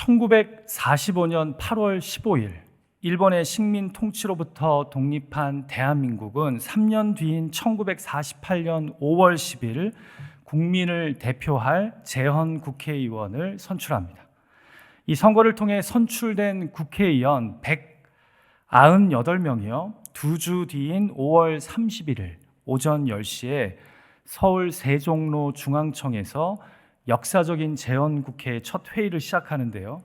1945년 8월 15일 일본의 식민 통치로부터 독립한 대한민국은 3년 뒤인 1948년 5월 10일 국민을 대표할 재헌 국회의원을 선출합니다. 이 선거를 통해 선출된 국회의원 198명이요. 2주 뒤인 5월 31일 오전 10시에 서울 세종로 중앙청에서 역사적인 재헌국회의 첫 회의를 시작하는데요.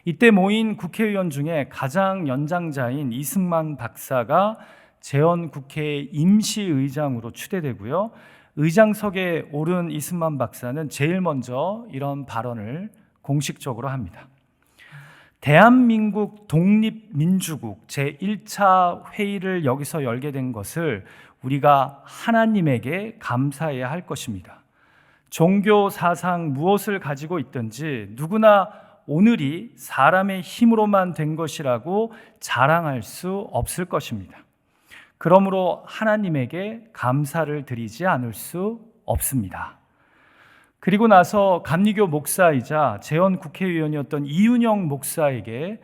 이때 모인 국회의원 중에 가장 연장자인 이승만 박사가 재헌국회의 임시의장으로 추대되고요. 의장석에 오른 이승만 박사는 제일 먼저 이런 발언을 공식적으로 합니다. 대한민국 독립민주국 제1차 회의를 여기서 열게 된 것을 우리가 하나님에게 감사해야 할 것입니다. 종교 사상 무엇을 가지고 있든지 누구나 오늘이 사람의 힘으로만 된 것이라고 자랑할 수 없을 것입니다. 그러므로 하나님에게 감사를 드리지 않을 수 없습니다. 그리고 나서 감리교 목사이자 재헌 국회의원이었던 이윤영 목사에게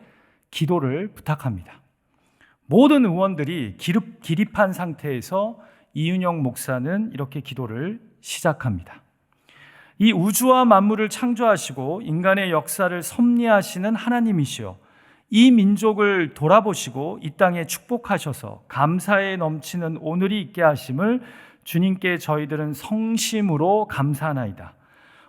기도를 부탁합니다. 모든 의원들이 기립한 상태에서 이윤영 목사는 이렇게 기도를 시작합니다. 이 우주와 만물을 창조하시고 인간의 역사를 섭리하시는 하나님이시여, 이 민족을 돌아보시고 이 땅에 축복하셔서 감사에 넘치는 오늘이 있게 하심을 주님께 저희들은 성심으로 감사하나이다.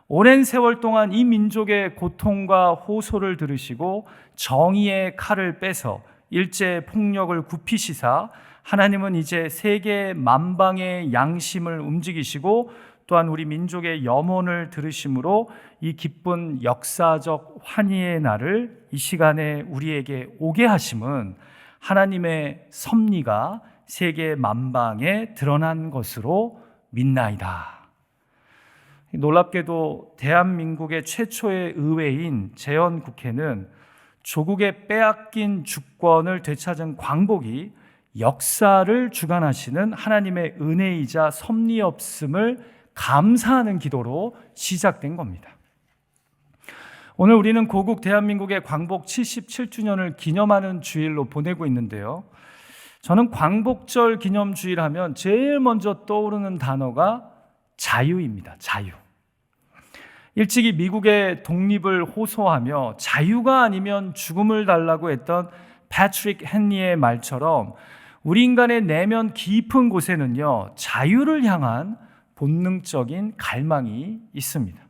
오랜 세월 동안 이 민족의 고통과 호소를 들으시고 정의의 칼을 빼서 일제 폭력을 굽히시사 하나님은 이제 세계 만방의 양심을 움직이시고 또한 우리 민족의 염원을 들으심으로 이 기쁜 역사적 환희의 날을 이 시간에 우리에게 오게 하심은 하나님의 섭리가 세계 만방에 드러난 것으로 믿나이다. 놀랍게도 대한민국의 최초의 의회인 재헌국회는 조국의 빼앗긴 주권을 되찾은 광복이 역사를 주관하시는 하나님의 은혜이자 섭리 없음을 감사하는 기도로 시작된 겁니다. 오늘 우리는 고국 대한민국의 광복 77주년을 기념하는 주일로 보내고 있는데요. 저는 광복절 기념주일 하면 제일 먼저 떠오르는 단어가 자유입니다. 자유. 일찍이 미국의 독립을 호소하며 자유가 아니면 죽음을 달라고 했던 패트릭 헨리의 말처럼 우리 인간의 내면 깊은 곳에는요, 자유를 향한 본능적인 갈망이 있습니다.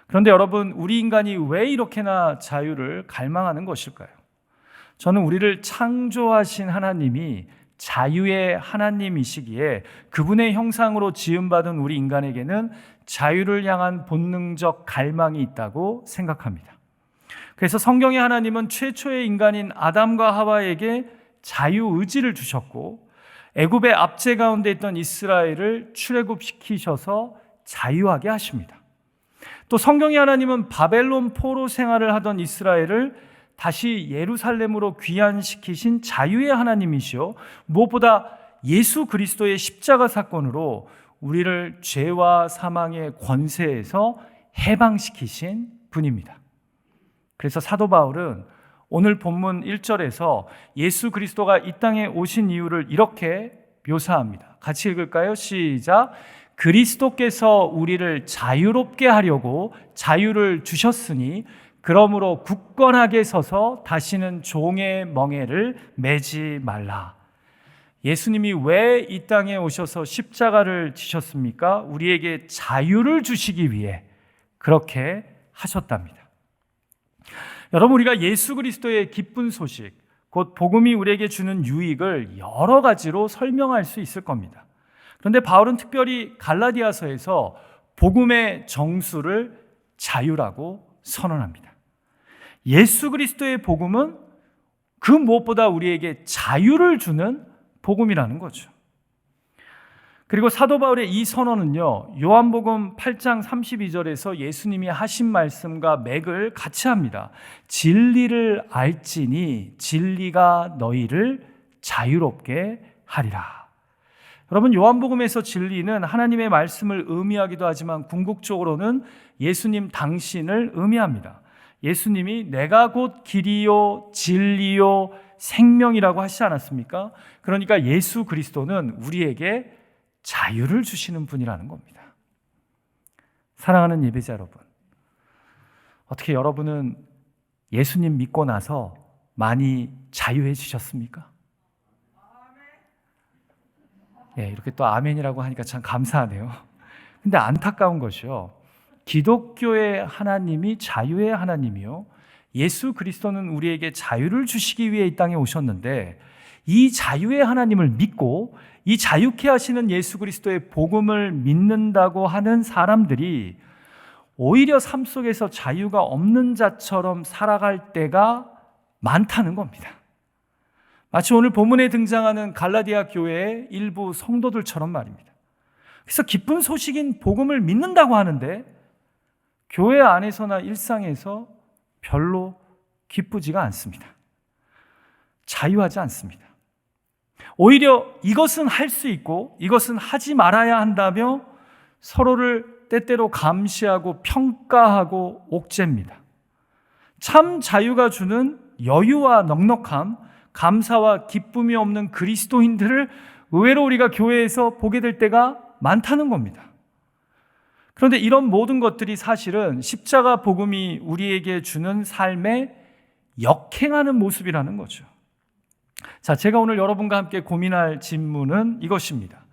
그런데 여러분, 우리 인간이 왜 이렇게나 자유를 갈망하는 것일까요? 저는 우리를 창조하신 하나님이 자유의 하나님이시기에 그분의 형상으로 지음받은 우리 인간에게는 자유를 향한 본능적 갈망이 있다고 생각합니다. 그래서 성경의 하나님은 최초의 인간인 아담과 하와에게 자유의지를 주셨고 애굽의 압제 가운데 있던 이스라엘을 출애굽시키셔서 자유하게 하십니다. 또 성경의 하나님은 바벨론 포로 생활을 하던 이스라엘을 다시 예루살렘으로 귀환시키신 자유의 하나님이시요, 무엇보다 예수 그리스도의 십자가 사건으로 우리를 죄와 사망의 권세에서 해방시키신 분입니다. 그래서 사도 바울은 오늘 본문 1절에서 예수 그리스도가 이 땅에 오신 이유를 이렇게 묘사합니다. 같이 읽을까요? 시작. 그리스도께서 우리를 자유롭게 하려고 자유를 주셨으니 그러므로 굳건하게 서서 다시는 종의 멍에를 매지 말라. 예수님이 왜 이 땅에 오셔서 십자가를 지셨습니까? 우리에게 자유를 주시기 위해 그렇게 하셨답니다. 여러분, 우리가 예수 그리스도의 기쁜 소식, 곧 복음이 우리에게 주는 유익을 여러 가지로 설명할 수 있을 겁니다. 그런데 바울은 특별히 갈라디아서에서 복음의 정수를 자유라고 선언합니다. 예수 그리스도의 복음은 그 무엇보다 우리에게 자유를 주는 복음이라는 거죠. 그리고 사도 바울의 이 선언은요, 요한복음 8장 32절에서 예수님이 하신 말씀과 맥을 같이 합니다. 진리를 알지니 진리가 너희를 자유롭게 하리라. 여러분, 요한복음에서 진리는 하나님의 말씀을 의미하기도 하지만 궁극적으로는 예수님 당신을 의미합니다. 예수님이 내가 곧 길이요 진리요 생명이라고 하시지 않았습니까? 그러니까 예수 그리스도는 우리에게 자유를 주시는 분이라는 겁니다. 사랑하는 예배자 여러분, 어떻게 여러분은 예수님 믿고 나서 많이 자유해지셨습니까? 예, 이렇게 또 아멘이라고 하니까 참 감사하네요. 근데 안타까운 것이요, 기독교의 하나님이 자유의 하나님이요, 예수 그리스도는 우리에게 자유를 주시기 위해 이 땅에 오셨는데, 이 자유의 하나님을 믿고 이 자유케 하시는 예수 그리스도의 복음을 믿는다고 하는 사람들이 오히려 삶 속에서 자유가 없는 자처럼 살아갈 때가 많다는 겁니다. 마치 오늘 본문에 등장하는 갈라디아 교회의 일부 성도들처럼 말입니다. 그래서 기쁜 소식인 복음을 믿는다고 하는데 교회 안에서나 일상에서 별로 기쁘지가 않습니다. 자유하지 않습니다. 오히려 이것은 할 수 있고 이것은 하지 말아야 한다며 서로를 때때로 감시하고 평가하고 옥죄입니다. 참 자유가 주는 여유와 넉넉함, 감사와 기쁨이 없는 그리스도인들을 의외로 우리가 교회에서 보게 될 때가 많다는 겁니다. 그런데 이런 모든 것들이 사실은 십자가 복음이 우리에게 주는 삶에 역행하는 모습이라는 거죠. 자, 제가 오늘 여러분과 함께 고민할 질문은 이것입니다.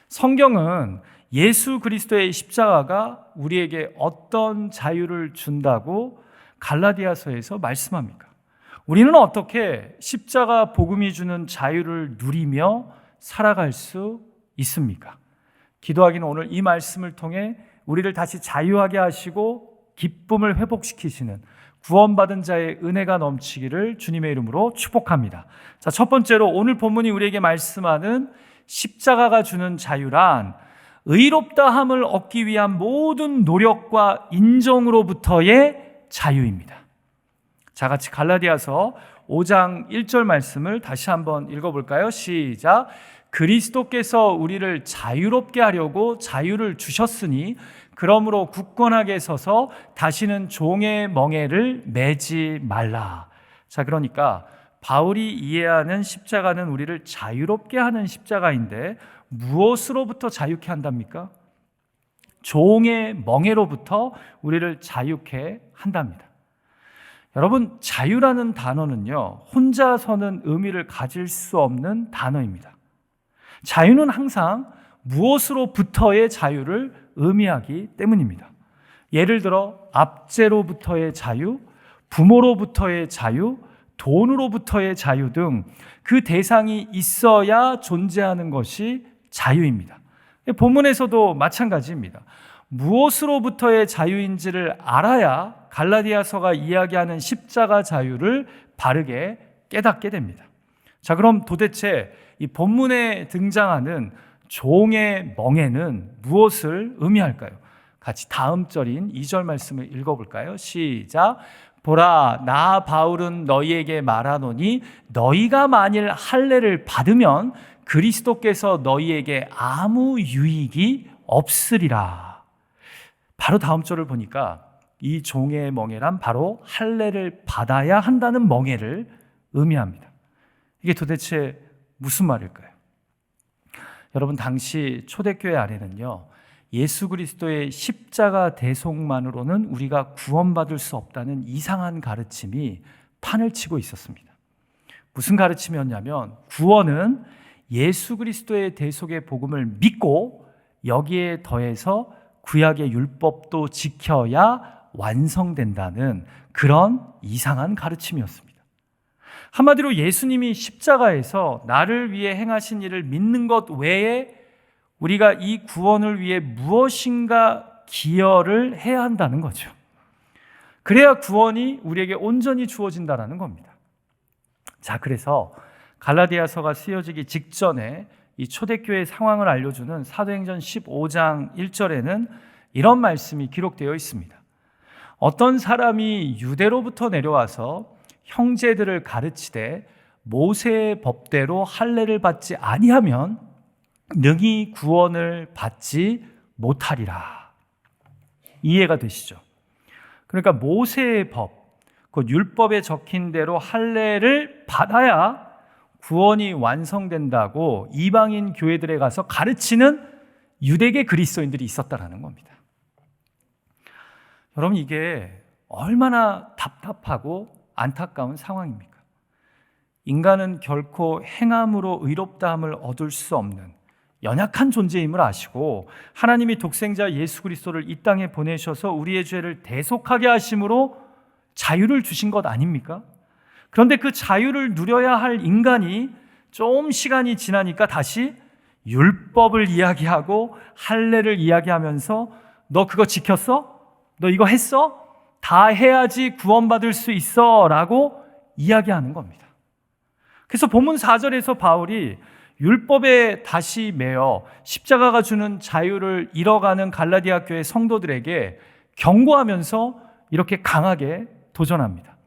성경은 예수 그리스도의 십자가가 우리에게 어떤 자유를 준다고 갈라디아서에서 말씀합니까? 우리는 어떻게 십자가 복음이 주는 자유를 누리며 살아갈 수 있습니까? 기도하기는 오늘 이 말씀을 통해 우리를 다시 자유하게 하시고 기쁨을 회복시키시는 구원받은 자의 은혜가 넘치기를 주님의 이름으로 축복합니다. 자, 첫 번째로 오늘 본문이 우리에게 말씀하는 십자가가 주는 자유란 의롭다함을 얻기 위한 모든 노력과 인정으로부터의 자유입니다. 자, 같이 갈라디아서 5장 1절 말씀을 다시 한번 읽어볼까요? 시작. 그리스도께서 우리를 자유롭게 하려고 자유를 주셨으니 그러므로 굳건하게 서서 다시는 종의 멍에를 매지 말라. 자, 그러니까 바울이 이해하는 십자가는 우리를 자유롭게 하는 십자가인데 무엇으로부터 자유케 한답니까? 종의 멍에로부터 우리를 자유케 한답니다. 여러분, 자유라는 단어는요, 혼자서는 의미를 가질 수 없는 단어입니다. 자유는 항상 무엇으로부터의 자유를 의미하기 때문입니다. 예를 들어 압제로부터의 자유, 부모로부터의 자유, 돈으로부터의 자유 등 그 대상이 있어야 존재하는 것이 자유입니다. 본문에서도 마찬가지입니다. 무엇으로부터의 자유인지를 알아야 갈라디아서가 이야기하는 십자가 자유를 바르게 깨닫게 됩니다. 자, 그럼 도대체 이 본문에 등장하는 종의 멍에는 무엇을 의미할까요? 같이 다음 절인 2절 말씀을 읽어볼까요? 시작. 보라, 나 바울은 너희에게 말하노니 너희가 만일 할례를 받으면 그리스도께서 너희에게 아무 유익이 없으리라. 바로 다음 절을 보니까 이 종의 멍에란 바로 할례를 받아야 한다는 멍에를 의미합니다. 이게 도대체 무슨 말일까요? 여러분, 당시 초대교회 안에는요, 예수 그리스도의 십자가 대속만으로는 우리가 구원받을 수 없다는 이상한 가르침이 판을 치고 있었습니다. 무슨 가르침이었냐면 구원은 예수 그리스도의 대속의 복음을 믿고 여기에 더해서 구약의 율법도 지켜야 완성된다는 그런 이상한 가르침이었습니다. 한마디로 예수님이 십자가에서 나를 위해 행하신 일을 믿는 것 외에 우리가 이 구원을 위해 무엇인가 기여를 해야 한다는 거죠. 그래야 구원이 우리에게 온전히 주어진다는 겁니다. 자, 그래서 갈라디아서가 쓰여지기 직전에 이 초대교회 상황을 알려주는 사도행전 15장 1절에는 이런 말씀이 기록되어 있습니다. 어떤 사람이 유대로부터 내려와서 형제들을 가르치되 모세의 법대로 할례를 받지 아니하면 능히 구원을 받지 못하리라. 이해가 되시죠? 그러니까 모세의 법, 그 율법에 적힌 대로 할례를 받아야 구원이 완성된다고 이방인 교회들에 가서 가르치는 유대계 그리스도인들이 있었다라는 겁니다. 여러분, 이게 얼마나 답답하고 안타까운 상황입니까? 인간은 결코 행함으로 의롭다함을 얻을 수 없는 연약한 존재임을 아시고 하나님이 독생자 예수 그리스도를 이 땅에 보내셔서 우리의 죄를 대속하게 하심으로 자유를 주신 것 아닙니까? 그런데 그 자유를 누려야 할 인간이 좀 시간이 지나니까 다시 율법을 이야기하고 할례를 이야기하면서 너 그거 지켰어? 너 이거 했어? 다 해야지 구원받을 수 있어 라고 이야기하는 겁니다. 그래서 본문 4절에서 바울이 율법에 다시 매여 십자가가 주는 자유를 잃어가는 갈라디아 교회 성도들에게 경고하면서 이렇게 강하게 도전합니다.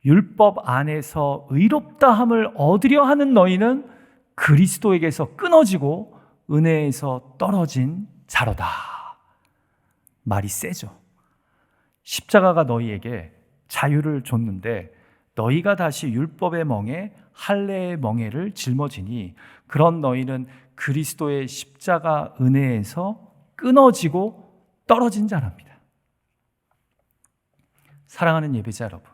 율법 안에서 의롭다함을 얻으려 하는 너희는 그리스도에게서 끊어지고 은혜에서 떨어진 자로다. 말이 세죠. 십자가가 너희에게 자유를 줬는데 너희가 다시 율법의 멍에 할례의 멍에를 짊어지니 그런 너희는 그리스도의 십자가 은혜에서 끊어지고 떨어진 자랍니다. 사랑하는 예배자 여러분,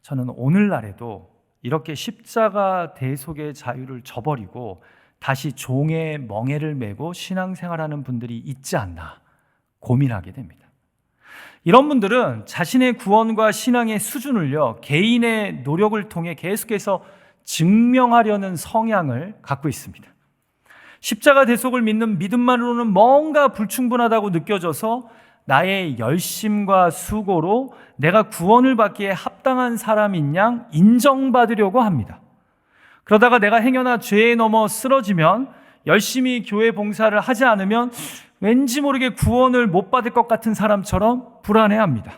저는 오늘날에도 이렇게 십자가 대속의 자유를 저버리고 다시 종의 멍에를 메고 신앙생활하는 분들이 있지 않나 고민하게 됩니다. 이런 분들은 자신의 구원과 신앙의 수준을요, 개인의 노력을 통해 계속해서 증명하려는 성향을 갖고 있습니다. 십자가 대속을 믿는 믿음만으로는 뭔가 불충분하다고 느껴져서 나의 열심과 수고로 내가 구원을 받기에 합당한 사람인 양 인정받으려고 합니다. 그러다가 내가 행여나 죄에 넘어 쓰러지면 열심히 교회 봉사를 하지 않으면 왠지 모르게 구원을 못 받을 것 같은 사람처럼 불안해합니다.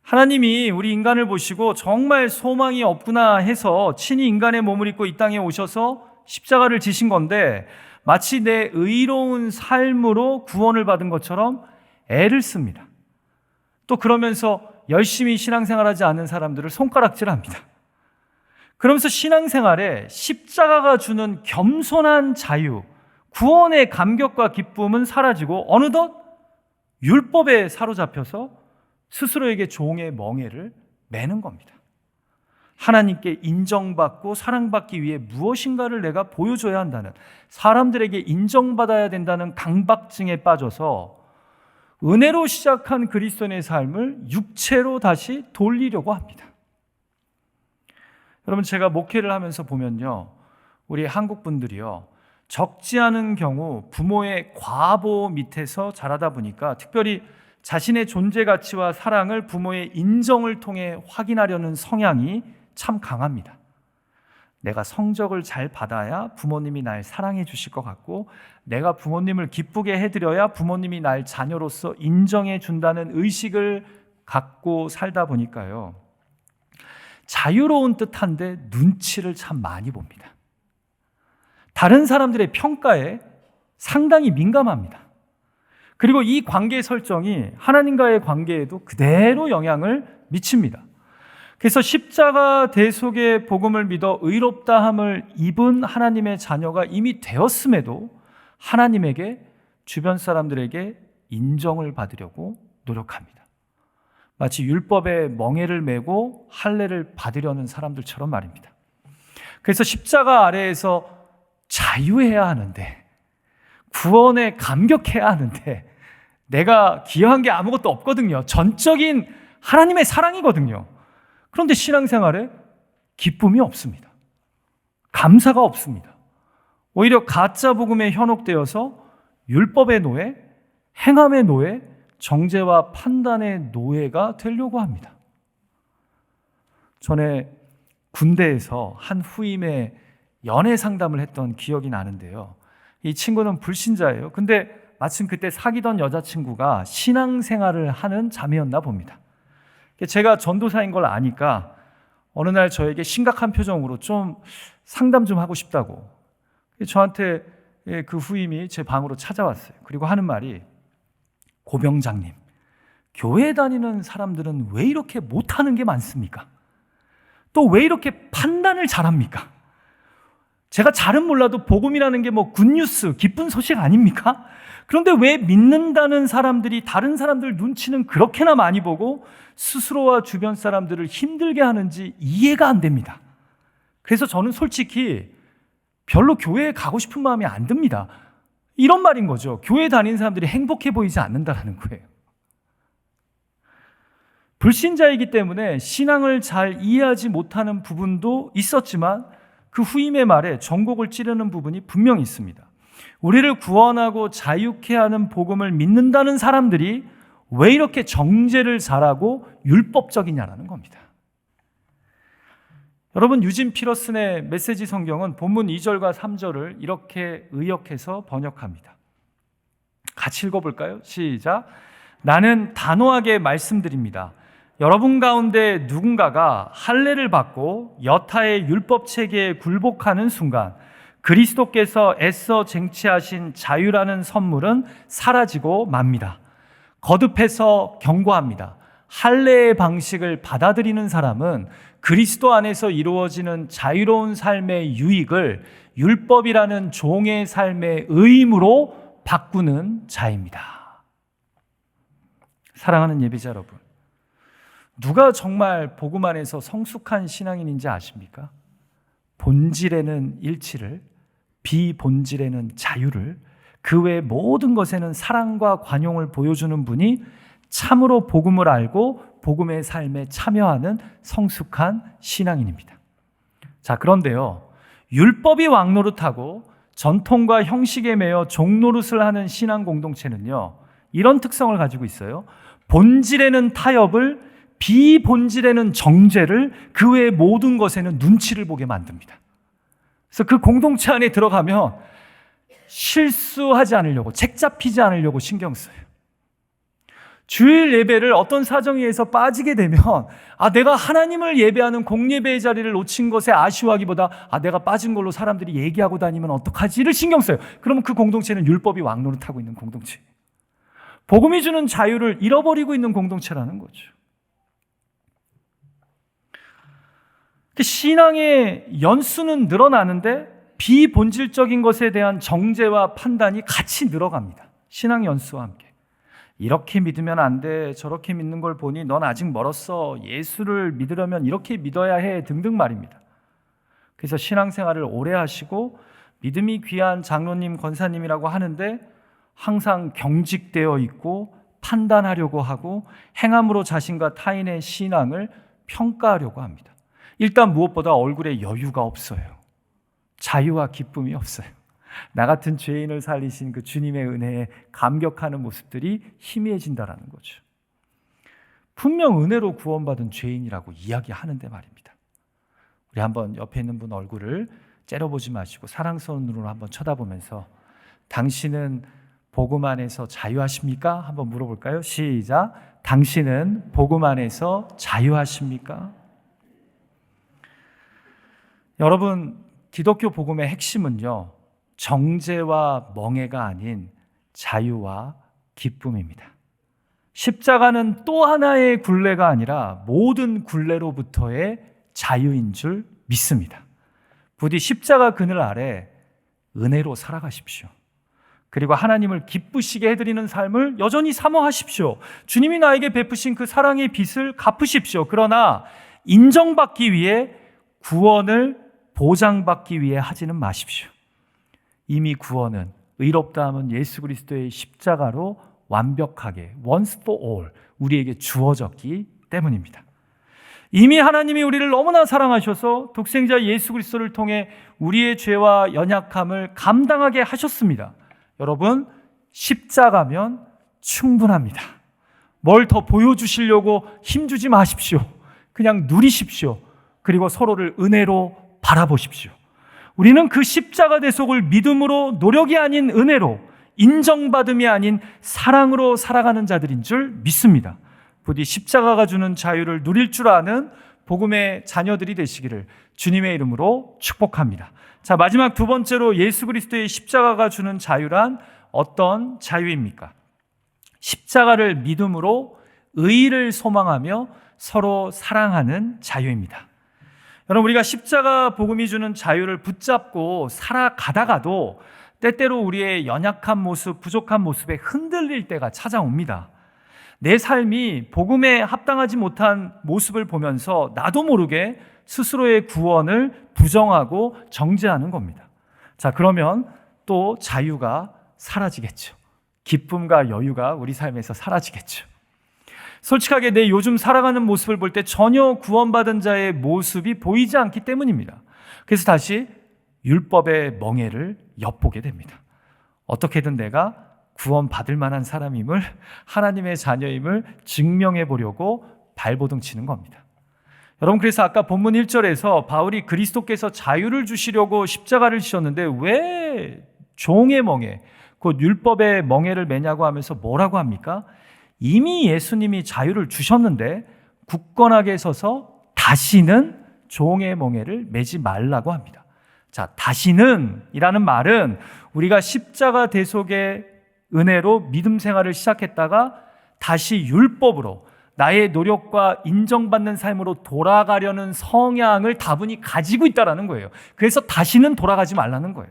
하나님이 우리 인간을 보시고 정말 소망이 없구나 해서 친히 인간의 몸을 입고 이 땅에 오셔서 십자가를 지신 건데 마치 내 의로운 삶으로 구원을 받은 것처럼 애를 씁니다. 또 그러면서 열심히 신앙생활하지 않는 사람들을 손가락질합니다. 그러면서 신앙생활에 십자가가 주는 겸손한 자유, 구원의 감격과 기쁨은 사라지고 어느덧 율법에 사로잡혀서 스스로에게 종의 멍에를 매는 겁니다. 하나님께 인정받고 사랑받기 위해 무엇인가를 내가 보여줘야 한다는, 사람들에게 인정받아야 된다는 강박증에 빠져서 은혜로 시작한 그리스도인의 삶을 육체로 다시 돌리려고 합니다. 여러분, 제가 목회를 하면서 보면요, 우리 한국 분들이요, 적지 않은 경우 부모의 과보 밑에서 자라다 보니까 특별히 자신의 존재 가치와 사랑을 부모의 인정을 통해 확인하려는 성향이 참 강합니다. 내가 성적을 잘 받아야 부모님이 날 사랑해 주실 것 같고, 내가 부모님을 기쁘게 해드려야 부모님이 날 자녀로서 인정해 준다는 의식을 갖고 살다 보니까요, 자유로운 듯한데 눈치를 참 많이 봅니다. 다른 사람들의 평가에 상당히 민감합니다. 그리고 이 관계 설정이 하나님과의 관계에도 그대로 영향을 미칩니다. 그래서 십자가 대속의 복음을 믿어 의롭다함을 입은 하나님의 자녀가 이미 되었음에도 하나님에게, 주변 사람들에게 인정을 받으려고 노력합니다. 마치 율법의 멍에를 메고 할례를 받으려는 사람들처럼 말입니다. 그래서 십자가 아래에서 자유해야 하는데, 구원에 감격해야 하는데 내가 기여한 게 아무것도 없거든요. 전적인 하나님의 사랑이거든요. 그런데 신앙생활에 기쁨이 없습니다. 감사가 없습니다. 오히려 가짜 복음에 현혹되어서 율법의 노예, 행함의 노예, 정죄와 판단의 노예가 되려고 합니다. 전에 군대에서 한 후임의 연애 상담을 했던 기억이 나는데요. 이 친구는 불신자예요. 근데 마침 그때 사귀던 여자친구가 신앙생활을 하는 자매였나 봅니다. 제가 전도사인 걸 아니까 어느 날 저에게 심각한 표정으로 좀 상담 좀 하고 싶다고, 저한테 그 후임이 제 방으로 찾아왔어요. 그리고 하는 말이, 고병장님, 교회 다니는 사람들은 왜 이렇게 못하는 게 많습니까? 또 왜 이렇게 판단을 잘합니까? 제가 잘은 몰라도 복음이라는 게 뭐 굿뉴스, 기쁜 소식 아닙니까? 그런데 왜 믿는다는 사람들이 다른 사람들 눈치는 그렇게나 많이 보고 스스로와 주변 사람들을 힘들게 하는지 이해가 안 됩니다. 그래서 저는 솔직히 별로 교회에 가고 싶은 마음이 안 듭니다. 이런 말인 거죠. 교회 다니는 사람들이 행복해 보이지 않는다는 거예요. 불신자이기 때문에 신앙을 잘 이해하지 못하는 부분도 있었지만 그 후임의 말에 전곡을 찌르는 부분이 분명히 있습니다. 우리를 구원하고 자유케 하는 복음을 믿는다는 사람들이 왜 이렇게 정죄를 잘하고 율법적이냐라는 겁니다. 여러분, 유진 피러슨의 메시지 성경은 본문 2절과 3절을 이렇게 의역해서 번역합니다. 같이 읽어볼까요? 시작. 나는 단호하게 말씀드립니다. 여러분 가운데 누군가가 할례를 받고 여타의 율법 체계에 굴복하는 순간 그리스도께서 애써 쟁취하신 자유라는 선물은 사라지고 맙니다. 거듭해서 경고합니다. 할례의 방식을 받아들이는 사람은 그리스도 안에서 이루어지는 자유로운 삶의 유익을 율법이라는 종의 삶의 의무로 바꾸는 자입니다. 사랑하는 예배자 여러분, 누가 정말 복음 안에서 성숙한 신앙인인지 아십니까? 본질에는 일치를, 비본질에는 자유를, 그 외 모든 것에는 사랑과 관용을 보여주는 분이 참으로 복음을 알고 복음의 삶에 참여하는 성숙한 신앙인입니다. 자, 그런데요, 율법이 왕노릇하고 전통과 형식에 매여 종노릇을 하는 신앙 공동체는요, 이런 특성을 가지고 있어요. 본질에는 타협을, 비본질에는 정죄를, 그 외의 모든 것에는 눈치를 보게 만듭니다. 그래서 그 공동체 안에 들어가면 실수하지 않으려고, 책 잡히지 않으려고 신경 써요. 주일 예배를 어떤 사정에 의해서 빠지게 되면 내가 하나님을 예배하는 공예배의 자리를 놓친 것에 아쉬워하기보다 내가 빠진 걸로 사람들이 얘기하고 다니면 어떡하지를 신경 써요. 그러면 그 공동체는 율법이 왕노릇하고 있는 공동체, 복음이 주는 자유를 잃어버리고 있는 공동체라는 거죠. 신앙의 연수는 늘어나는데 비본질적인 것에 대한 정죄와 판단이 같이 늘어갑니다. 신앙 연수와 함께. 이렇게 믿으면 안 돼, 저렇게 믿는 걸 보니 넌 아직 멀었어, 예수를 믿으려면 이렇게 믿어야 해 등등 말입니다. 그래서 신앙생활을 오래 하시고 믿음이 귀한 장로님, 권사님이라고 하는데 항상 경직되어 있고 판단하려고 하고 행함으로 자신과 타인의 신앙을 평가하려고 합니다. 일단 무엇보다 얼굴에 여유가 없어요. 자유와 기쁨이 없어요. 나 같은 죄인을 살리신 그 주님의 은혜에 감격하는 모습들이 희미해진다는 거죠. 분명 은혜로 구원받은 죄인이라고 이야기하는데 말입니다. 우리 한번 옆에 있는 분 얼굴을 째려보지 마시고 사랑스러운 눈으로 한번 쳐다보면서 당신은 복음 안에서 자유하십니까? 한번 물어볼까요? 시작. 당신은 복음 안에서 자유하십니까? 여러분, 기독교 복음의 핵심은요, 정죄와 멍해가 아닌 자유와 기쁨입니다. 십자가는 또 하나의 굴레가 아니라 모든 굴레로부터의 자유인 줄 믿습니다. 부디 십자가 그늘 아래 은혜로 살아가십시오. 그리고 하나님을 기쁘시게 해드리는 삶을 여전히 사모하십시오. 주님이 나에게 베푸신 그 사랑의 빚을 갚으십시오. 그러나 인정받기 위해, 구원을 보장받기 위해 하지는 마십시오. 이미 구원은, 의롭다함은 예수 그리스도의 십자가로 완벽하게 once for all 우리에게 주어졌기 때문입니다. 이미 하나님이 우리를 너무나 사랑하셔서 독생자 예수 그리스도를 통해 우리의 죄와 연약함을 감당하게 하셨습니다. 여러분, 십자가면 충분합니다. 뭘 더 보여주시려고 힘주지 마십시오. 그냥 누리십시오. 그리고 서로를 은혜로 바라보십시오. 우리는 그 십자가 대속을 믿음으로, 노력이 아닌 은혜로, 인정받음이 아닌 사랑으로 살아가는 자들인 줄 믿습니다. 부디 십자가가 주는 자유를 누릴 줄 아는 복음의 자녀들이 되시기를 주님의 이름으로 축복합니다. 자, 마지막 두 번째로 예수 그리스도의 십자가가 주는 자유란 어떤 자유입니까? 십자가를 믿음으로 의를 소망하며 서로 사랑하는 자유입니다. 여러분, 우리가 십자가 복음이 주는 자유를 붙잡고 살아가다가도 때때로 우리의 연약한 모습, 부족한 모습에 흔들릴 때가 찾아옵니다. 내 삶이 복음에 합당하지 못한 모습을 보면서 나도 모르게 스스로의 구원을 부정하고 정죄하는 겁니다. 자, 그러면 또 자유가 사라지겠죠. 기쁨과 여유가 우리 삶에서 사라지겠죠. 솔직하게 내 요즘 살아가는 모습을 볼 때 전혀 구원받은 자의 모습이 보이지 않기 때문입니다. 그래서 다시 율법의 멍에를 엿보게 됩니다. 어떻게든 내가 구원받을 만한 사람임을, 하나님의 자녀임을 증명해 보려고 발버둥 치는 겁니다. 여러분, 그래서 아까 본문 1절에서 바울이 그리스도께서 자유를 주시려고 십자가를 지셨는데 왜 종의 멍에, 곧 율법의 멍에를 매냐고 하면서 뭐라고 합니까? 이미 예수님이 자유를 주셨는데 굳건하게 서서 다시는 종의 멍에를 매지 말라고 합니다. 자, 다시는 이라는 말은 우리가 십자가 대속의 은혜로 믿음 생활을 시작했다가 다시 율법으로 나의 노력과 인정받는 삶으로 돌아가려는 성향을 다분히 가지고 있다는 거예요. 그래서 다시는 돌아가지 말라는 거예요.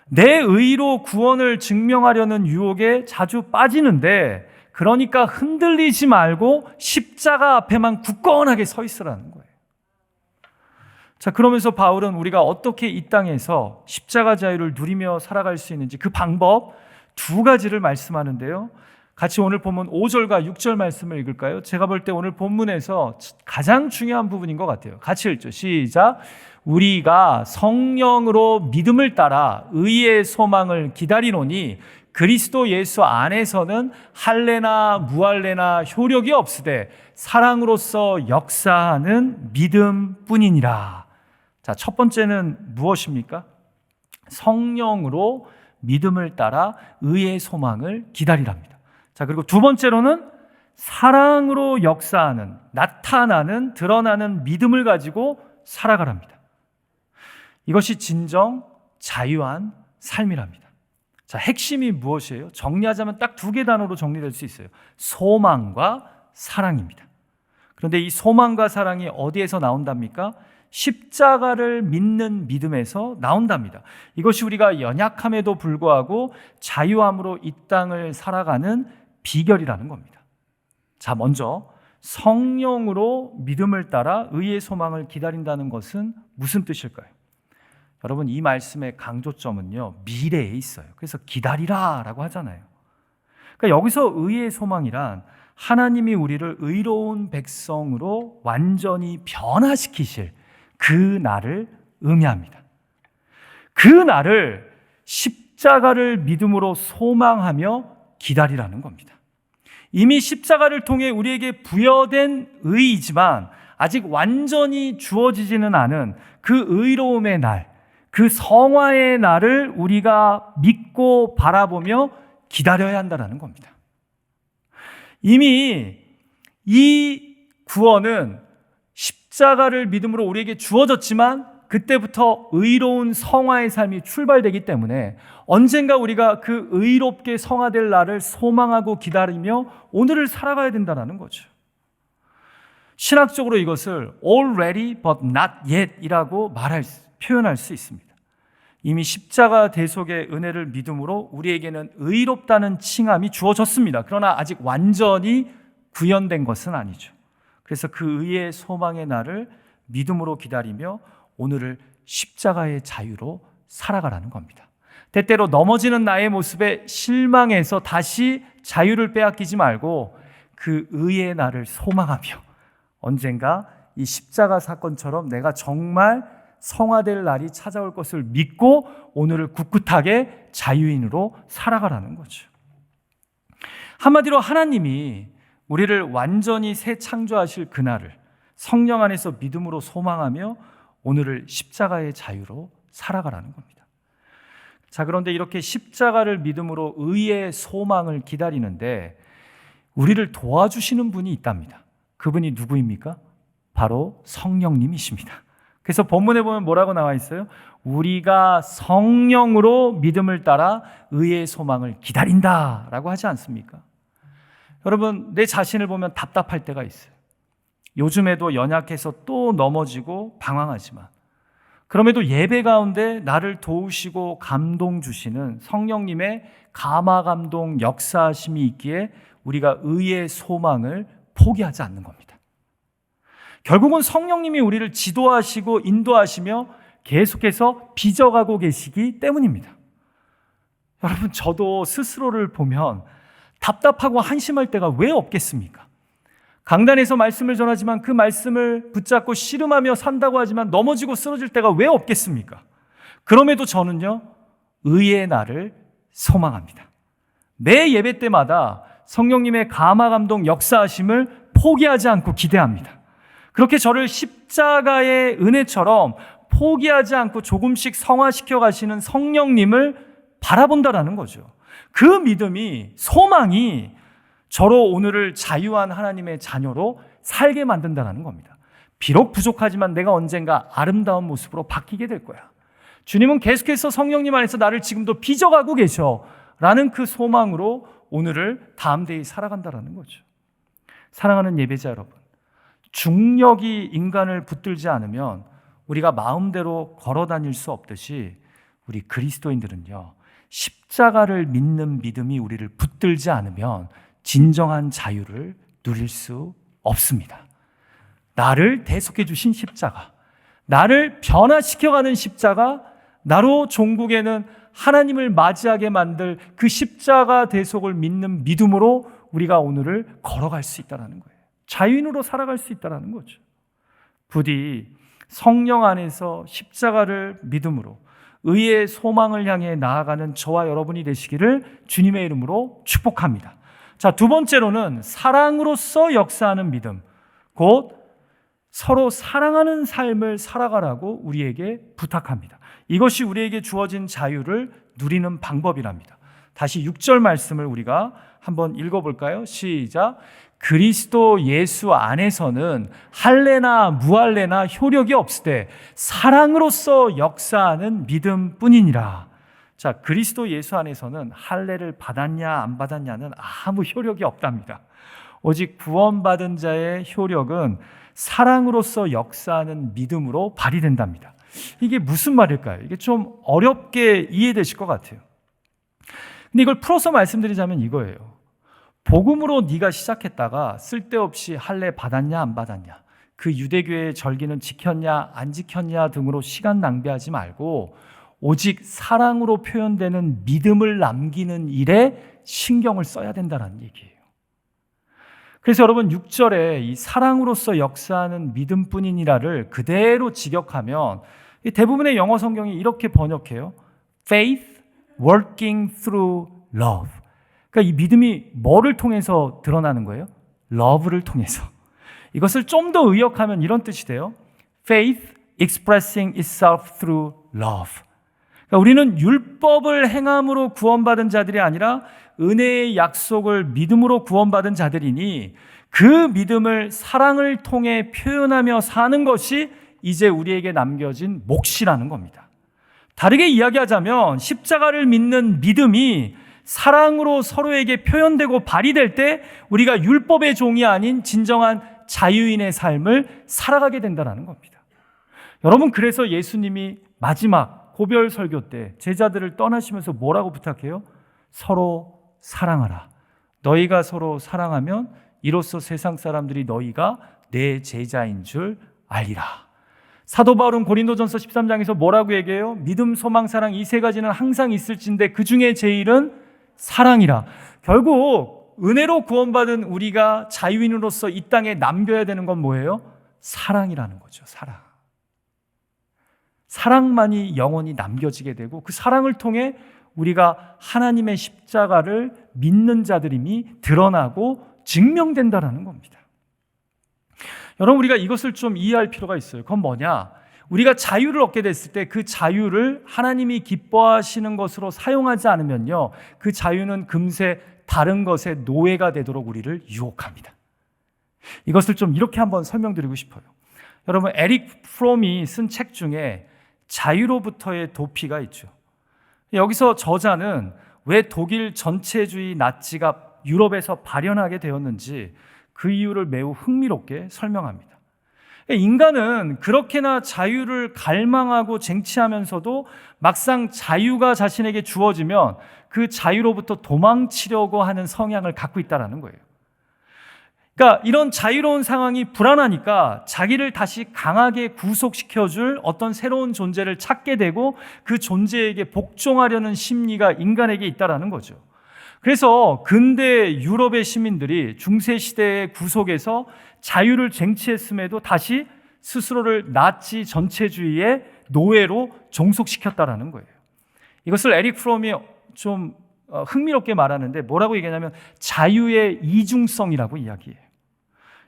내 의로 구원을 증명하려는 유혹에 자주 빠지는데, 그러니까 흔들리지 말고 십자가 앞에만 굳건하게 서 있으라는 거예요. 자, 그러면서 바울은 우리가 어떻게 이 땅에서 십자가 자유를 누리며 살아갈 수 있는지 그 방법 두 가지를 말씀하는데요. 같이 오늘 본문 5절과 6절 말씀을 읽을까요? 제가 볼 때 오늘 본문에서 가장 중요한 부분인 것 같아요. 같이 읽죠. 시작. 우리가 성령으로 믿음을 따라 의의 소망을 기다리노니 그리스도 예수 안에서는 할례나 무할례나 효력이 없으되 사랑으로서 역사하는 믿음뿐이니라. 자, 첫 번째는 무엇입니까? 성령으로 믿음을 따라 의의 소망을 기다리랍니다. 자, 그리고 두 번째로는 사랑으로 역사하는, 나타나는, 드러나는 믿음을 가지고 살아가랍니다. 이것이 진정 자유한 삶이랍니다. 자, 핵심이 무엇이에요? 정리하자면 딱 두 개 단어로 정리될 수 있어요. 소망과 사랑입니다. 그런데 이 소망과 사랑이 어디에서 나온답니까? 십자가를 믿는 믿음에서 나온답니다. 이것이 우리가 연약함에도 불구하고 자유함으로 이 땅을 살아가는 비결이라는 겁니다. 자, 먼저 성령으로 믿음을 따라 의의 소망을 기다린다는 것은 무슨 뜻일까요? 여러분, 이 말씀의 강조점은요, 미래에 있어요. 그래서 기다리라 라고 하잖아요. 그러니까 여기서 의의 소망이란 하나님이 우리를 의로운 백성으로 완전히 변화시키실 그 날을 의미합니다. 그 날을 십자가를 믿음으로 소망하며 기다리라는 겁니다. 이미 십자가를 통해 우리에게 부여된 의이지만 아직 완전히 주어지지는 않은 그 의로움의 날, 그 성화의 날을 우리가 믿고 바라보며 기다려야 한다는 겁니다. 이미 이 구원은 십자가를 믿음으로 우리에게 주어졌지만 그때부터 의로운 성화의 삶이 출발되기 때문에 언젠가 우리가 그 의롭게 성화될 날을 소망하고 기다리며 오늘을 살아가야 된다는 거죠. 신학적으로 이것을 already but not yet 이라고 표현할 수 있습니다. 이미 십자가 대속의 은혜를 믿음으로 우리에게는 의롭다는 칭함이 주어졌습니다. 그러나 아직 완전히 구현된 것은 아니죠. 그래서 그 의의 소망의 날을 믿음으로 기다리며 오늘을 십자가의 자유로 살아가라는 겁니다. 때때로 넘어지는 나의 모습에 실망해서 다시 자유를 빼앗기지 말고 그 의의 날을 소망하며 언젠가 이 십자가 사건처럼 내가 정말 성화될 날이 찾아올 것을 믿고 오늘을 굳굳하게 자유인으로 살아가라는 거죠. 한마디로 하나님이 우리를 완전히 새 창조하실 그날을 성령 안에서 믿음으로 소망하며 오늘을 십자가의 자유로 살아가라는 겁니다. 자, 그런데 이렇게 십자가를 믿음으로 의의 소망을 기다리는데 우리를 도와주시는 분이 있답니다. 그분이 누구입니까? 바로 성령님이십니다. 그래서 본문에 보면 뭐라고 나와 있어요? 우리가 성령으로 믿음을 따라 의의 소망을 기다린다라고 하지 않습니까? 여러분, 내 자신을 보면 답답할 때가 있어요. 요즘에도 연약해서 또 넘어지고 방황하지만, 그럼에도 예배 가운데 나를 도우시고 감동 주시는 성령님의 감화 감동 역사하심이 있기에 우리가 의의 소망을 포기하지 않는 겁니다. 결국은 성령님이 우리를 지도하시고 인도하시며 계속해서 빚어가고 계시기 때문입니다. 여러분, 저도 스스로를 보면 답답하고 한심할 때가 왜 없겠습니까? 강단에서 말씀을 전하지만 그 말씀을 붙잡고 씨름하며 산다고 하지만 넘어지고 쓰러질 때가 왜 없겠습니까? 그럼에도 저는요, 의의 날을 소망합니다. 매 예배 때마다 성령님의 감화 감동 역사하심을 포기하지 않고 기대합니다. 그렇게 저를 십자가의 은혜처럼 포기하지 않고 조금씩 성화시켜 가시는 성령님을 바라본다라는 거죠. 그 믿음이, 소망이 저로 오늘을 자유한 하나님의 자녀로 살게 만든다는 겁니다. 비록 부족하지만 내가 언젠가 아름다운 모습으로 바뀌게 될 거야. 주님은 계속해서 성령님 안에서 나를 지금도 빚어가고 계셔 라는 그 소망으로 오늘을 담대히 살아간다는 거죠. 사랑하는 예배자 여러분, 중력이 인간을 붙들지 않으면 우리가 마음대로 걸어 다닐 수 없듯이 우리 그리스도인들은요, 십자가를 믿는 믿음이 우리를 붙들지 않으면 진정한 자유를 누릴 수 없습니다. 나를 대속해 주신 십자가, 나를 변화시켜가는 십자가, 나로 종국에는 하나님을 맞이하게 만들 그 십자가 대속을 믿는 믿음으로 우리가 오늘을 걸어갈 수 있다는 거예요. 자유인으로 살아갈 수 있다는 거죠. 부디 성령 안에서 십자가를 믿음으로 의의 소망을 향해 나아가는 저와 여러분이 되시기를 주님의 이름으로 축복합니다. 자, 두 번째로는 사랑으로서 역사하는 믿음, 곧 서로 사랑하는 삶을 살아가라고 우리에게 부탁합니다. 이것이 우리에게 주어진 자유를 누리는 방법이랍니다. 다시 6절 말씀을 우리가 한번 읽어볼까요? 시작. 그리스도 예수 안에서는 할례나 무할례나 효력이 없으되 사랑으로서 역사하는 믿음뿐이니라. 자, 그리스도 예수 안에서는 할례를 받았냐 안 받았냐는 아무 효력이 없답니다. 오직 구원받은 자의 효력은 사랑으로서 역사하는 믿음으로 발휘된답니다. 이게 무슨 말일까요? 이게 좀 어렵게 이해되실 것 같아요. 근데 이걸 풀어서 말씀드리자면 이거예요. 복음으로 네가 시작했다가 쓸데없이 할례 받았냐 안 받았냐, 그 유대교의 절기는 지켰냐 안 지켰냐 등으로 시간 낭비하지 말고 오직 사랑으로 표현되는 믿음을 남기는 일에 신경을 써야 된다는 얘기예요. 그래서 여러분 6절에 이 사랑으로서 역사하는 믿음뿐이니라를 그대로 직역하면 대부분의 영어 성경이 이렇게 번역해요. Faith working through love. 그러니까 이 믿음이 뭐를 통해서 드러나는 거예요? love를 통해서. 이것을 좀 더 의역하면 이런 뜻이 돼요. Faith expressing itself through love. 그러니까 우리는 율법을 행함으로 구원받은 자들이 아니라 은혜의 약속을 믿음으로 구원받은 자들이니 그 믿음을 사랑을 통해 표현하며 사는 것이 이제 우리에게 남겨진 몫이라는 겁니다. 다르게 이야기하자면 십자가를 믿는 믿음이 사랑으로 서로에게 표현되고 발휘될 때 우리가 율법의 종이 아닌 진정한 자유인의 삶을 살아가게 된다는 겁니다. 여러분, 그래서 예수님이 마지막 고별 설교 때 제자들을 떠나시면서 뭐라고 부탁해요? 서로 사랑하라. 너희가 서로 사랑하면 이로써 세상 사람들이 너희가 내 제자인 줄 알리라. 사도 바울은 고린도전서 13장에서 뭐라고 얘기해요? 믿음, 소망, 사랑 이 세 가지는 항상 있을진데 그 중에 제일은 사랑이라. 결국 은혜로 구원받은 우리가 자유인으로서 이 땅에 남겨야 되는 건 뭐예요? 사랑이라는 거죠. 사랑. 사랑만이 영원히 남겨지게 되고 그 사랑을 통해 우리가 하나님의 십자가를 믿는 자들임이 드러나고 증명된다라는 겁니다. 여러분, 우리가 이것을 좀 이해할 필요가 있어요. 그건 뭐냐? 우리가 자유를 얻게 됐을 때 그 자유를 하나님이 기뻐하시는 것으로 사용하지 않으면요, 그 자유는 금세 다른 것의 노예가 되도록 우리를 유혹합니다. 이것을 좀 이렇게 한번 설명드리고 싶어요. 여러분, 에릭 프롬이 쓴 책 중에 자유로부터의 도피가 있죠. 여기서 저자는 왜 독일 전체주의 나치가 유럽에서 발현하게 되었는지 그 이유를 매우 흥미롭게 설명합니다. 인간은 그렇게나 자유를 갈망하고 쟁취하면서도 막상 자유가 자신에게 주어지면 그 자유로부터 도망치려고 하는 성향을 갖고 있다는 거예요. 그러니까 이런 자유로운 상황이 불안하니까 자기를 다시 강하게 구속시켜줄 어떤 새로운 존재를 찾게 되고 그 존재에게 복종하려는 심리가 인간에게 있다는 거죠. 그래서 근대 유럽의 시민들이 중세시대의 구속에서 자유를 쟁취했음에도 다시 스스로를 나치 전체주의의 노예로 종속시켰다는 거예요. 이것을 에릭 프롬이 좀 흥미롭게 말하는데 뭐라고 얘기하냐면 자유의 이중성이라고 이야기해요.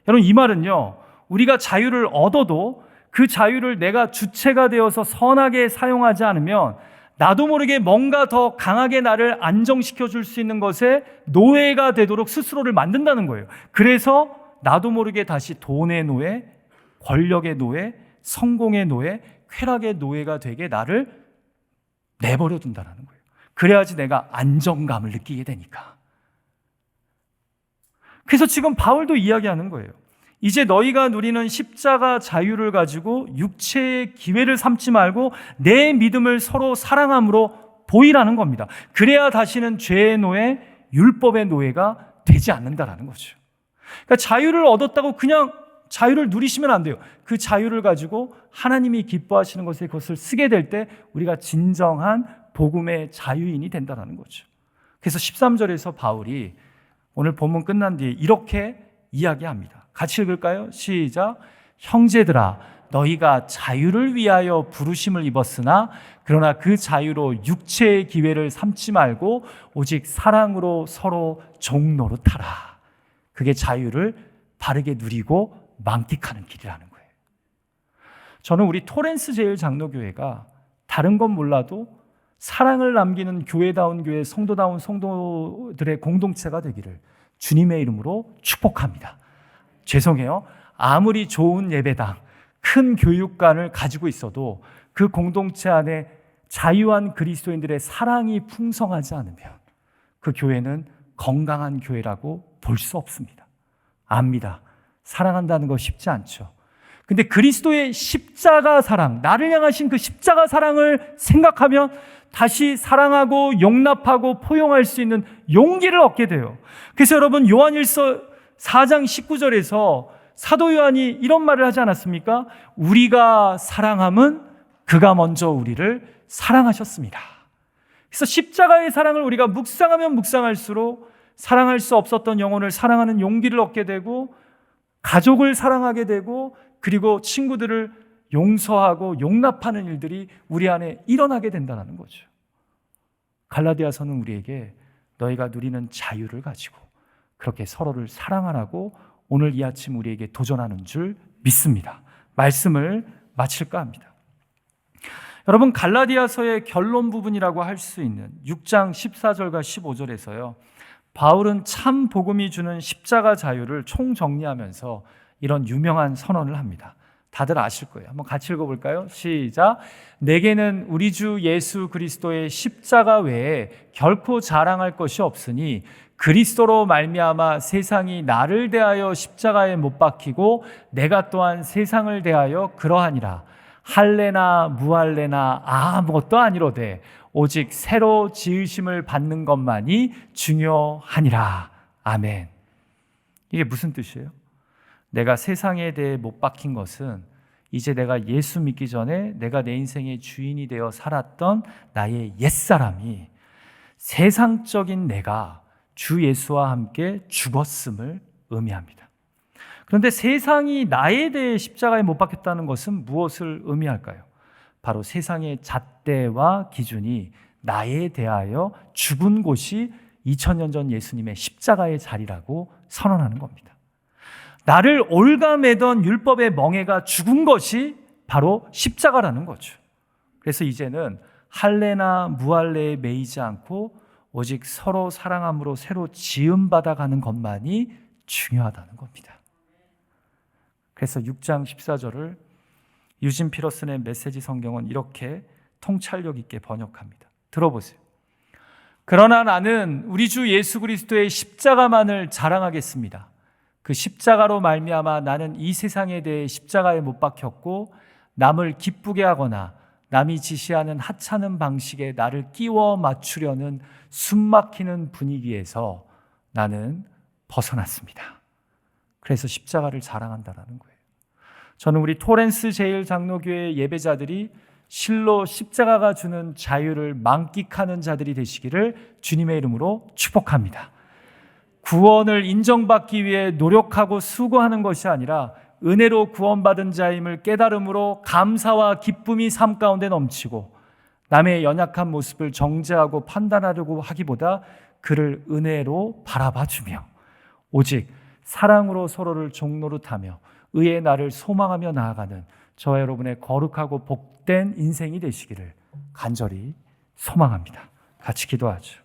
여러분, 이 말은요, 우리가 자유를 얻어도 그 자유를 내가 주체가 되어서 선하게 사용하지 않으면 나도 모르게 뭔가 더 강하게 나를 안정시켜 줄 수 있는 것에 노예가 되도록 스스로를 만든다는 거예요. 그래서 나도 모르게 다시 돈의 노예, 권력의 노예, 성공의 노예, 쾌락의 노예가 되게 나를 내버려 둔다는 거예요. 그래야지 내가 안정감을 느끼게 되니까. 그래서 지금 바울도 이야기하는 거예요. 이제 너희가 누리는 십자가 자유를 가지고 육체의 기회를 삼지 말고 내 믿음을 서로 사랑함으로 보이라는 겁니다. 그래야 다시는 죄의 노예, 율법의 노예가 되지 않는다라는 거죠. 그러니까 자유를 얻었다고 그냥 자유를 누리시면 안 돼요. 그 자유를 가지고 하나님이 기뻐하시는 것에 그것을 쓰게 될 때 우리가 진정한 복음의 자유인이 된다는 거죠. 그래서 13절에서 바울이 오늘 본문 끝난 뒤에 이렇게 이야기합니다. 같이 읽을까요? 시작. 형제들아, 너희가 자유를 위하여 부르심을 입었으나 그러나 그 자유로 육체의 기회를 삼지 말고 오직 사랑으로 서로 종노릇하라. 그게 자유를 바르게 누리고 만끽하는 길이라는 거예요. 저는 우리 토렌스 제일장로교회가 다른 건 몰라도 사랑을 남기는 교회다운 교회, 성도다운 성도들의 공동체가 되기를 주님의 이름으로 축복합니다. 죄송해요. 아무리 좋은 예배당, 큰 교육관을 가지고 있어도 그 공동체 안에 자유한 그리스도인들의 사랑이 풍성하지 않으면 그 교회는 건강한 교회라고 볼 수 없습니다. 압니다. 사랑한다는 거 쉽지 않죠. 근데 그리스도의 십자가 사랑, 나를 향하신 그 십자가 사랑을 생각하면 다시 사랑하고 용납하고 포용할 수 있는 용기를 얻게 돼요. 그래서 여러분, 요한일서 4장 19절에서 사도 요한이 이런 말을 하지 않았습니까? 우리가 사랑함은 그가 먼저 우리를 사랑하셨습니다. 그래서 십자가의 사랑을 우리가 묵상하면 묵상할수록 사랑할 수 없었던 영혼을 사랑하는 용기를 얻게 되고 가족을 사랑하게 되고 그리고 친구들을 용서하고 용납하는 일들이 우리 안에 일어나게 된다는 거죠. 갈라디아서는 우리에게 너희가 누리는 자유를 가지고 그렇게 서로를 사랑하라고 오늘 이 아침 우리에게 도전하는 줄 믿습니다. 말씀을 마칠까 합니다. 여러분, 갈라디아서의 결론 부분이라고 할 수 있는 6장 14절과 15절에서요, 바울은 참 복음이 주는 십자가 자유를 총정리하면서 이런 유명한 선언을 합니다. 다들 아실 거예요. 한번 같이 읽어볼까요? 시작. 내게는 우리 주 예수 그리스도의 십자가 외에 결코 자랑할 것이 없으니 그리스도로 말미암아 세상이 나를 대하여 십자가에 못 박히고 내가 또한 세상을 대하여 그러하니라. 할례나 무할례나 아무것도 아니로되 오직 새로 지으심을 받는 것만이 중요하니라. 아멘. 이게 무슨 뜻이에요? 내가 세상에 대해 못 박힌 것은 이제 내가 예수 믿기 전에 내가 내 인생의 주인이 되어 살았던 나의 옛사람이 세상적인 내가 주 예수와 함께 죽었음을 의미합니다. 그런데 세상이 나에 대해 십자가에 못 박혔다는 것은 무엇을 의미할까요? 바로 세상의 잣대와 기준이 나에 대하여 죽은 곳이 2000년 전 예수님의 십자가의 자리라고 선언하는 겁니다. 나를 올가매던 율법의 멍에가 죽은 것이 바로 십자가라는 거죠. 그래서 이제는 할례나 무할례에 매이지 않고 오직 서로 사랑함으로 새로 지음받아가는 것만이 중요하다는 겁니다. 그래서 6장 14절을 유진 피러슨의 메시지 성경은 이렇게 통찰력 있게 번역합니다. 들어보세요. 그러나 나는 우리 주 예수 그리스도의 십자가만을 자랑하겠습니다. 그 십자가로 말미암아 나는 이 세상에 대해 십자가에 못 박혔고 남을 기쁘게 하거나 남이 지시하는 하찮은 방식에 나를 끼워 맞추려는 숨막히는 분위기에서 나는 벗어났습니다. 그래서 십자가를 자랑한다라는 거예요. 저는 우리 토렌스 제일장로교회 예배자들이 실로 십자가가 주는 자유를 만끽하는 자들이 되시기를 주님의 이름으로 축복합니다. 구원을 인정받기 위해 노력하고 수고하는 것이 아니라 은혜로 구원받은 자임을 깨달음으로 감사와 기쁨이 삶 가운데 넘치고 남의 연약한 모습을 정죄하고 판단하려고 하기보다 그를 은혜로 바라봐주며 오직 사랑으로 서로를 종노릇하며 의의 날을 소망하며 나아가는 저와 여러분의 거룩하고 복된 인생이 되시기를 간절히 소망합니다. 같이 기도하죠.